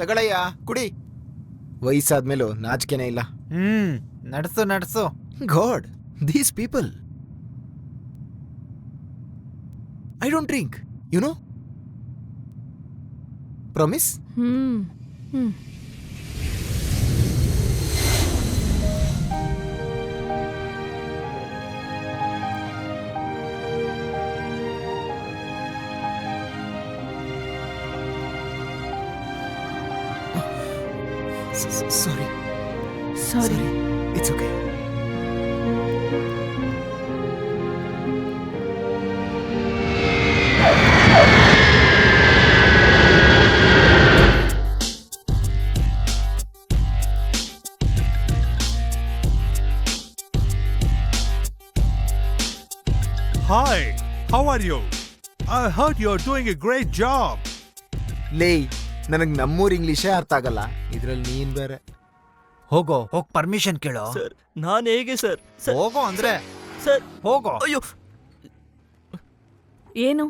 ತಗಳಯ್ಯ ಕುಡಿ. ವಯಸ್ಸಾದ್ಮೇಲೂ ನಾಚಿಕೆನೇ ಇಲ್ಲ. ನಡ್ಸು ನಡ್ಸು. God, these people. I don't drink, you know. Promise? Sorry. Sorry. It's okay. Hi, how are you? I heard you're doing a great job. ಲೇ, ನನಗ್ ನಮ್ಮೂರ್ ಇಂಗ್ಲಿಷೇ ಅರ್ಥ ಆಗಲ್ಲ, ಇದ್ರಲ್ಲಿ ನೀನ್ ಬೇರೆ. ಹೋಗೋ, ಹೋಗ್ ಪರ್ಮಿಷನ್ ಕೇಳೋ. ಸರ್ ನಾನು ಹೇಗೆ ಸರ್? ಹೋಗೋ ಅಂದ್ರೆ ಸರ್ ಹೋಗೋ. ಅಯ್ಯೋ ಏನು?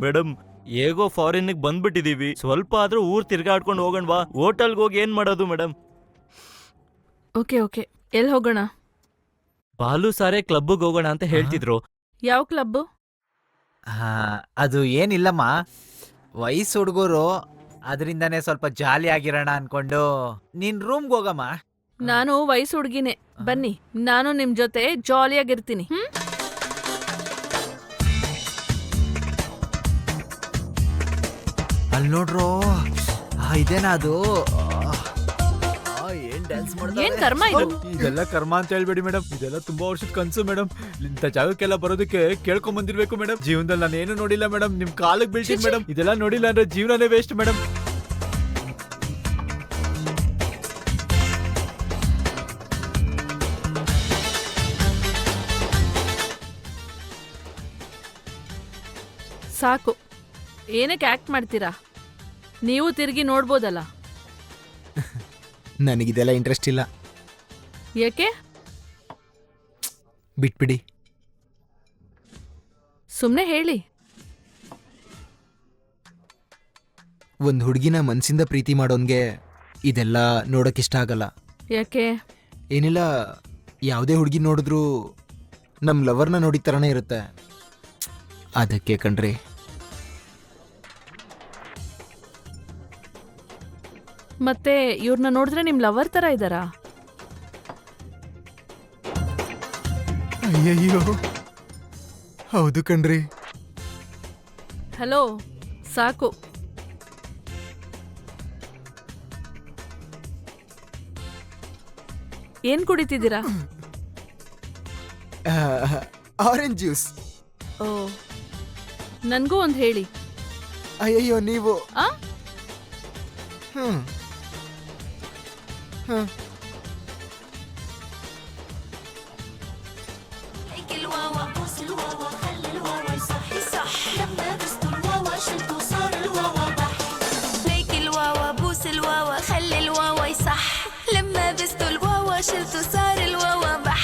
ಮೇಡಮ್, ಹೇಗೋ ಫಾರಿನ್ಗೆ ಬಂದ್ಬಿಟ್ಟಿದೀವಿ, ಸ್ವಲ್ಪ ಆದ್ರೂ ಊರ್ ತಿರ್ಗಾಡ್ಕೊಂಡು ಹೋಗೋಣವಾ? ಹೋಟೆಲ್ಗೆ ಹೋಗಿ ಏನ್ ಮಾಡೋದು ಮೇಡಮ್? ಓಕೆ, ಎಲ್ಲಿ ಹೋಗೋಣ? ಬಾಲು ಸಾರೆ ಕ್ಲಬ್ಗೆ ಹೋಗೋಣ ಅಂತ ಹೇಳ್ತಿದ್ರು. ಯಾವ ಕ್ಲಬ್ಬು? ಅದು ಏನಿಲ್ಲಮ್ಮ, ವಯಸ್ಸು ಹುಡುಗರು, ಅದರಿಂದಾನೇ ಸ್ವಲ್ಪ ಜಾಲಿ ಆಗಿರೋಣ ಅನ್ಕೊಂಡು ನೀನ್ ರೂಮ್ಗೆ ಹೋಗಮ್ಮ. ನಾನು ವಯಸ್ಸು ಹುಡುಗಿನೇ, ಬನ್ನಿ, ನಾನು ನಿಮ್ ಜೊತೆ ಜಾಲಿಯಾಗಿರ್ತೀನಿ. ಅಲ್ಲಿ ನೋಡ್ರು, ಇದೇನಾ ಅದು? ಏನ್ ಡ್ಯಾನ್ಸ್ ಏನ್ ಕರ್ಮ ಇದು? ಇದೆಲ್ಲ ಕರ್ಮ ಅಂತ ಹೇಳ್ಬೇಡಿ ಮೇಡಮ್, ಇದೆಲ್ಲ ತುಂಬಾ ವರ್ಷದ ಕನ್ಸು ಮೇಡಮ್. ಇಂಥ ಜಾಗಕ್ಕೆಲ್ಲ ಬರೋದಕ್ಕೆ ಕೇಳ್ಕೊಂಡ್ ಬಂದಿರ್ಬೇಕು ಮೇಡಮ್. ಜೀವನದಲ್ಲಿ ನಾನು ಏನು ನೋಡಿಲ್ಲ ಮೇಡಮ್, ನಿಮ್ ಕಾಲಕ್ಕೆ ಬೀಳ್ತೀನಿ ಮೇಡಮ್. ಇದೆಲ್ಲ ನೋಡಿಲ್ಲ ಅಂದ್ರೆ ಜೀವನನೇ ವೇಸ್ಟ್ ಮೇಡಮ್. ಸಾಕು, ಏನಕ್ಕೆ ಆಕ್ಟ್ ಮಾಡ್ತೀರಾ? ನೀವು ತಿರುಗಿ ನೋಡ್ಬೋದಲ್ಲ. ನನಗಿದೆಲ್ಲ ಇಂಟ್ರೆಸ್ಟ್ ಇಲ್ಲ, ಯಾಕೆ? ಬಿಟ್ಬಿಡಿ. ಸುಮ್ನೆ ಹೇಳಿ. ಒಂದ್ ಹುಡುಗಿನ ಮನ್ಸಿಂದ ಪ್ರೀತಿ ಮಾಡೋನ್ಗೆ ಇದೆಲ್ಲ ನೋಡೋಕ್ಕಿಷ್ಟ ಆಗಲ್ಲ. ಯಾಕೆ? ಏನಿಲ್ಲ, ಯಾವುದೇ ಹುಡುಗಿ ನೋಡಿದ್ರು ನಮ್ಮ ಲವರ್ನ ನೋಡಿದ ಥರನೇ ಇರುತ್ತೆ, ಅದಕ್ಕೆ ಕಣ್ರಿ. ಮತ್ತೆ ಇವ್ರನ್ನ ನೋಡಿದ್ರೆ ನಿಮ್ ಲವರ್ ತರ ಇದ್ದಾರಾ? ಅಯ್ಯಯ್ಯೋ, ಹೌದು ಕಣ್ರಿ. ಹಲೋ, ಸಾಕು. ಏನ್ ಕುಡಿತಿದ್ದೀರಾ? Orange juice. ಓ, ನನ್ಗೂ ಒಂದ್ ಹೇಳಿ. ಅಯ್ಯಯ್ಯೋ, ನೀವು ಆ شلته صار الواوا بح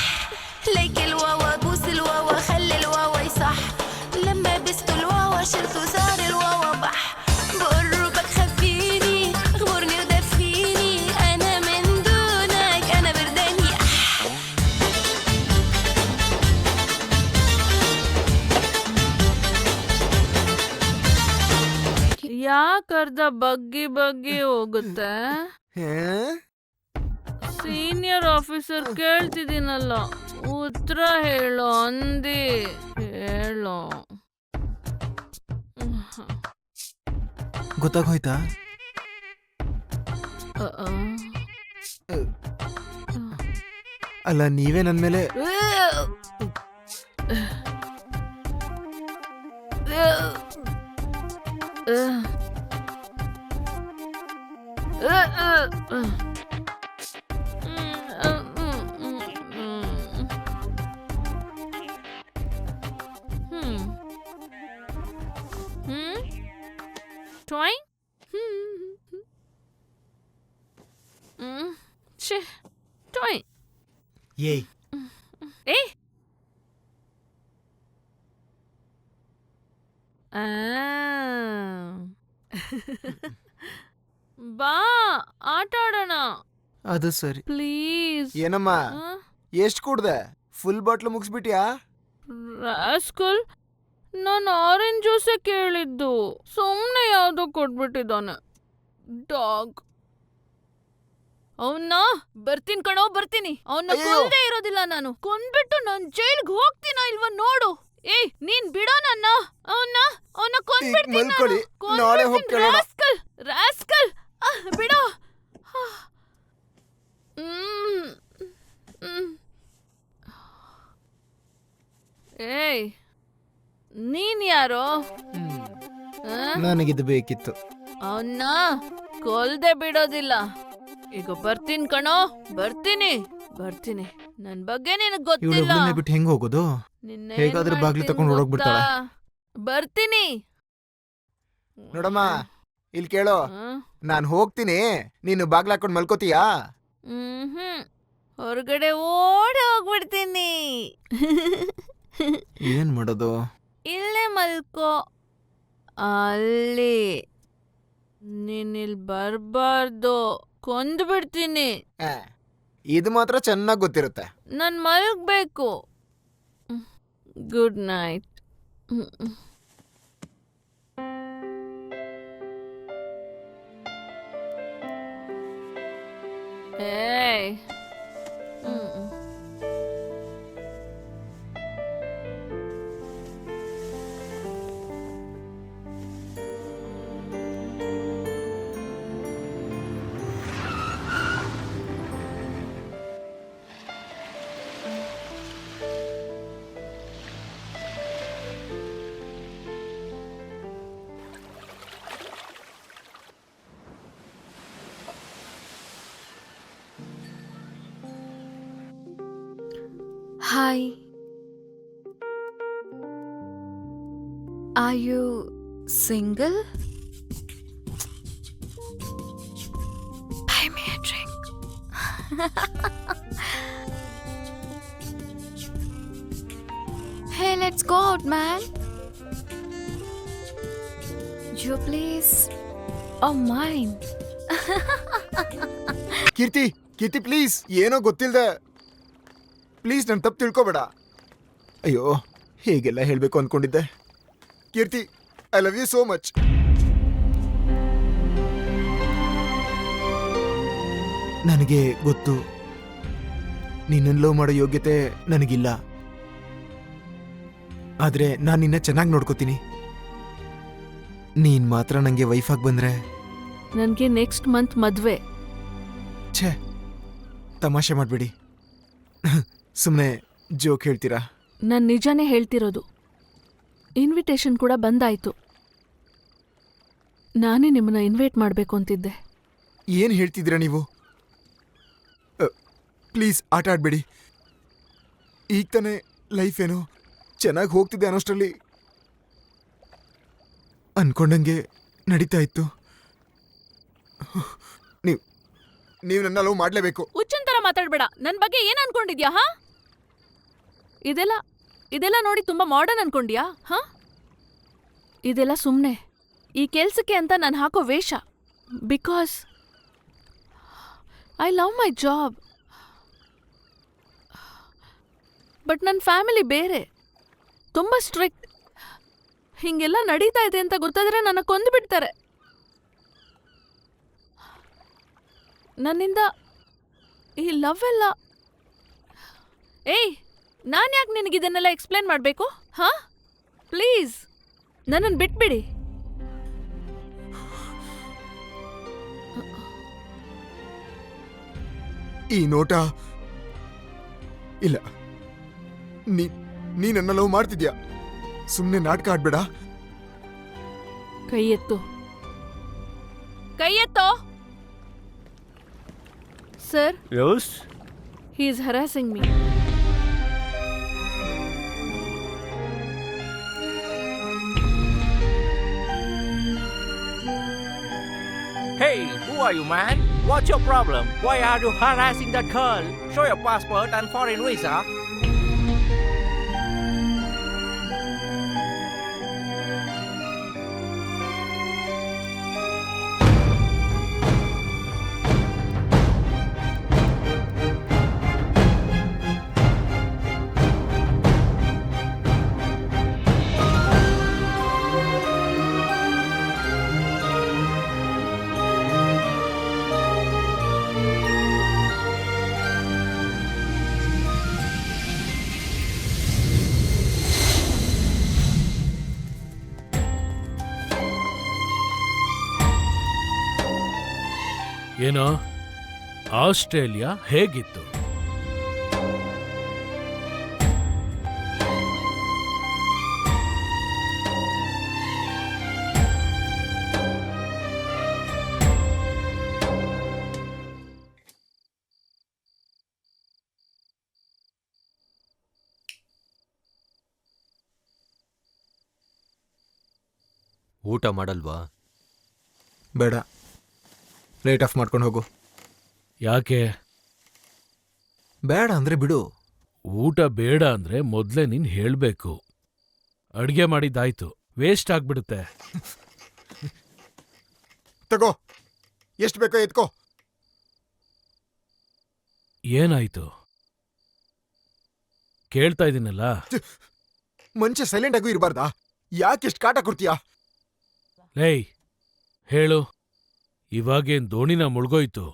ليك الواوا بوس الواوا خلي الواوا يصح لما بستو الواوا شلته صار الواوا بح بقربك خبيني اغمرني ودفيني انا من دونك انا برداني ಯಾಕರ್ಧ ಬಗ್ಗಿ ಬಗ್ಗಿ ಹೋಗುತ್ತೆ? ಸೀನಿಯರ್ ಆಫೀಸರ್ ಕೇಳ್ತಿದ್ದೀನಲ್ಲ, ಉತ್ತರ ಹೇಳೋ ಅಂದಿ. ಹೇಳೋ. ಗೊತ್ತಾಗೋಯ್ತಾ? ಅಲ್ಲ, ನೀವೇ ನನ್ನ ಮೇಲೆ Toy? Toy. ಏಯ್, Eh? ಬಾ ಆಟ ಆಡೋಣ ಅದು ಸರಿ. ಪ್ಲೀಸ್. ಏನಮ್ಮ ಎಷ್ಟ್ ಕುಡ್ದೆ? ಫುಲ್ ಬಾಟ್ಲು ಮುಗಿಸ್ಬಿಟ್ಯಾ? ರಾಸ್ಕಲ್, ನಾನು ಆರೆಂಜ್ ಜ್ಯೂಸೇ ಕೇಳಿದ್ದು, ಸುಮ್ಮನೆ ಯಾವುದೋ ಕೊಟ್ಬಿಟ್ಟಿದ್ದಾನೆ ಡಾಗ್. ಅವನ್ನ ಬರ್ತೀನಿ ಕಣೋ, ಬರ್ತೀನಿ. ಅವನ್ನ ಅಯ್ಯೋ. ಕೊಲ್ಲದೆ ಇರೋದಿಲ್ಲ ನಾನು. ಕೊಂದ್ಬಿಟ್ಟು ನಾನ್ ಜೈಲ್ಗೆ ಹೋಗ್ತೀನೋ ಇಲ್ವಾ ನೋಡು. ಏಯ್, ನೀನ್ ಬಿಡೋ ನನ್ನ. ಅವನ್ನ ಕೊಂದ್ಬಿಡ್ತೀನಿ ನಾನು. ಮಲ್ಕೊಳ್ಳಿ, ನಾಳೆ ಹೋಗ್ ಕೇಳೋಣ. ರಾಸ್ಕಲ್, ರಾಸ್ಕಲ್, ಬಿಡೋ. ಏಯ್, ನೀನ್ ಯಾರೋ? ನನಗಿದು ಬೇಕಿತ್ತು. ಅವನ್ನ ಕೊಲ್ದೆ ಬಿಡೋದಿಲ್ಲ. ಈಗ ಬರ್ತೀನಿ ಕಣೋ, ಬರ್ತೀನಿ. ನನ್ ಬಗ್ಗೆ ನಿನಗ್ ಗೊತ್ತಿಲ್ಲ. ಇವಳೊಬ್ಬಳನ್ನೇ ಬಿಟ್ಟು ಹೆಂಗ್ ಹೋಗೋದು? ನಿನ್ನೇನ್ ಹೇಗಾದ್ರೂ ಬಾಗ್ಲು ಮಾಡ್ತೀನಿ ತಕೊಂಡ್ ಹೊರಡೋಗ್ಬಿಡ್ತಾಳೆ. ಗೊತ್ತಾ? ಬರ್ತೀನಿ. ನೋಡಮ್ಮ, ಇಲ್ಲಿ ಕೇಳೋ. ಹ್ಮ್. ನಾನ್ ಹೋಗ್ತೀನಿ, ನೀನು ಬಾಗ್ಲ ಹಾಕೊಂಡ್ ಮಲ್ಕೋತೀಯಾ? ಹೊರಗಡೆ ಓಡಿ ಹೋಗ್ಬಿಡ್ತೀನಿ. ಏನ್ ಮಾಡೋದು? ಇಲ್ಲೇ ಮಲ್ಕೋ. ಅಲ್ಲಿ ನೀನಿಲ್ ಬರ್ಬಾರ್ದು, ಕೊಂದು ಬಿಡ್ತೀನಿ. ಆ, ಇದು ಮಾತ್ರ ಚೆನ್ನಾಗ್ ಗೊತ್ತಿರುತ್ತೆ. ನಾನ್ ಮಲ್ಗ್ಬೇಕು. Good night. ಏಯ್. Hi. Are you single? Buy me a drink. Hey, let's go out, man. Your place or mine? Keerthi please, ಏನೋ ಗೊತ್ತಿಲ್ದೆ ಪ್ಲೀಸ್ ನನ್ ತಪ್ಪು ತಿಳ್ಕೊಬೇಡ. ಅಯ್ಯೋ, ಹೇಗೆಲ್ಲ ಹೇಳ್ಬೇಕು ಅನ್ಕೊಂಡಿದ್ದೆ. Keerthi, I love you so much. ನನಗೆ ಗೊತ್ತು, ನಿನ್ನನ್ನು ಲವ್ ಮಾಡೋ ಯೋಗ್ಯತೆ ನನಗಿಲ್ಲ. ಆದ್ರೆ ನಾನು ನಿನ್ನ ಚೆನ್ನಾಗಿ ನೋಡ್ಕೋತೀನಿ. ನೀನ್ ಮಾತ್ರ ನಂಗೆ ವೈಫ್ ಆಗಿ ಬಂದ್ರೆ. ನನ್ಗೆ ನೆಕ್ಸ್ಟ್ ಮಂತ್ ಮದ್ವೆ. ಛೇ, ತಮಾಷೆ ಮಾಡಬೇಡಿ. ಸುಮ್ಮನೆ ಜೋಕ್ ಹೇಳ್ತೀರಾ? ನಾನ್ ನಿಜಾನೇ ಹೇಳ್ತಿರೋದು. ಇನ್ವಿಟೇಷನ್ ಕೂಡ ಬಂದಾಯ್ತು. ನಾನೇ ನಿಮ್ಮನ್ನ ಇನ್ವೈಟ್ ಮಾಡ್ಬೇಕು ಅಂತಿದ್ದೆ. ಏನು ಹೇಳ್ತಿದ್ದೀರಾ ನೀವು? ಪ್ಲೀಸ್ ಆಟ ಆಡಬೇಡಿ. ಈಗ ತಾನೇ ಲೈಫ್ ಏನೋ ಚೆನ್ನಾಗಿ ಹೋಗ್ತಿದೆ ಅನ್ನೋಷ್ಟರಲ್ಲಿ ಅನ್ಕೊಂಡಂಗೆ ನಡೀತಾ ಇತ್ತು. ನೀವು ನನ್ನ ಲವ್ ಮಾಡಲೇಬೇಕು. ಹುಚ್ಚಂತರ ಮಾತಾಡ್ಬೇಡ. ನನ್ ಬಗ್ಗೆ ಏನ್ ಅನ್ಕೊಂಡಿದ್ಯಾ? ಹಾ, ಇದೆಲ್ಲ ನೋಡಿ ತುಂಬಾ ಮಾಡರ್ನ್ ಅನ್ಕೊಂಡ್ಯಾ? ಹಾ, ಇದೆಲ್ಲ ಸುಮ್ನೆ ಈ ಕೆಲ್ಸಕ್ಕೆ ಅಂತ ನಾನು ಹಾಕೋ ವೇಷ. Because I love my job. But ನನ್ನ ಫ್ಯಾಮಿಲಿ ಬೇರೆ, ತುಂಬಾ ಸ್ಟ್ರಿಕ್ಟ್. ಹಿಂಗೆಲ್ಲ ನಡೀತಾ ಇದೆ ಅಂತ ಗೊತ್ತಾದ್ರೆ ನನ್ನ ಕೊಂದು ಬಿಡ್ತಾರೆ. ನನ್ನಿಂದ ಈ ಲವ್ ಎಲ್ಲ. ಏಯ್, ನಾನು ಯಾಕೆ ನಿನಗಿದನ್ನೆಲ್ಲ ಎಕ್ಸ್ಪ್ಲೇನ್ ಮಾಡಬೇಕು? ಹಾ, ಪ್ಲೀಸ್ ನನ್ನನ್ನು ಬಿಟ್ಬಿಡಿ. ಈ ನೋಟ ಇಲ್ಲ. ನೀ ನನ್ನ ಲವ್ ಮಾಡ್ತಿದ್ಯಾ? ಸುಮ್ಮನೆ ನಾಟಕ ಆಡ್ಬೇಡ. ಕೈ ಎತ್ತು. ಸರ್, ಯೋಸ್ he is harassing me. Hey, who are you, man? What's your problem? Why are you harassing that girl? Show your passport and foreign visa. ಏನೋ ಆಸ್ಟ್ರೇಲಿಯಾ ಹೇಗಿತ್ತು? ಊಟ ಮಾಡಲ್ವಾ? ಬೇಡ, ಲೈಟ್ ಆಫ್ ಮಾಡ್ಕೊಂಡು ಹೋಗು. ಯಾಕೆ? ಬೇಡ ಅಂದ್ರೆ ಬಿಡು. ಊಟ ಬೇಡ ಅಂದ್ರೆ ಮೊದ್ಲೇ ನೀನ್ ಹೇಳ್ಬೇಕು. ಅಡ್ಗೆ ಮಾಡಿದ್ದಾಯ್ತು, ವೇಸ್ಟ್ ಆಗ್ಬಿಡುತ್ತೆ. ತಗೋ, ಎಷ್ಟು ಬೇಕೋ ಎತ್ಕೋ. ಏನಾಯ್ತು? ಕೇಳ್ತಾ ಇದೀನಲ್ಲ. ಮಂಚೆ ಸೈಲೆಂಟ್ ಆಗೂ ಇರಬಾರ್ದಾ? ಯಾಕೆಷ್ಟು ಕಾಟ ಕೊಡ್ತೀಯಾ? ಲೇಯ್, ಹೇಳು, ಇವಾಗೇನ್ ದೋಣಿನ ಮುಳ್ಗೋಯ್ತು?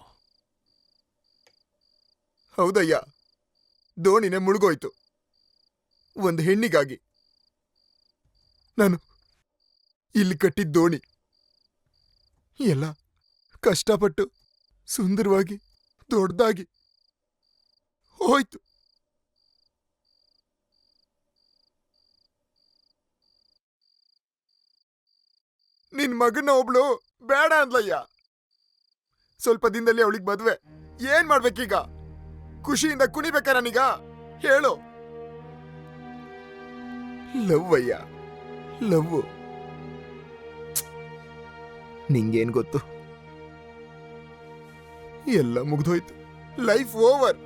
ಹೌದಯ್ಯ, ದೋಣಿನೇ ಮುಳುಗೋಯ್ತು. ಒಂದು ಹೆಣ್ಣಿಗಾಗಿ ನಾನು ಇಲ್ಲಿ ಕಟ್ಟಿದ್ದ ದೋಣಿ ಎಲ್ಲ ಕಷ್ಟಪಟ್ಟು ಸುಂದರವಾಗಿ ದೊಡ್ಡದಾಗಿ ಹೋಯ್ತು. ನಿನ್ ಮಗನ ಒಬ್ಳು ಬೇಡ ಅಂದ್ಲಯ್ಯ. ಸ್ವಲ್ಪ ದಿನದಲ್ಲಿ ಅವಳಿಗೆ ಮದ್ವೆ. ಏನ್ ಮಾಡ್ಬೇಕೀಗ? ಖುಷಿಯಿಂದ ಕುಣಿಬೇಕಾ ನಾನೀಗ? ಹೇಳು. ಲವ್ ಅಯ್ಯ, ಲವ್. ನಿಂಗೇನ್ ಗೊತ್ತು? ಎಲ್ಲ ಮುಗ್ದೋಯ್ತು. Life over.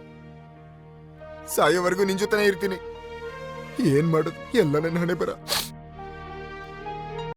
ಸಾಯೋವರೆಗೂ ನಿನ್ ಜೊತೆನೇ ಇರ್ತೀನಿ. ಏನ್ ಮಾಡೋದು? ಎಲ್ಲ ನನ್ನ ಹಣೆ ಬರ.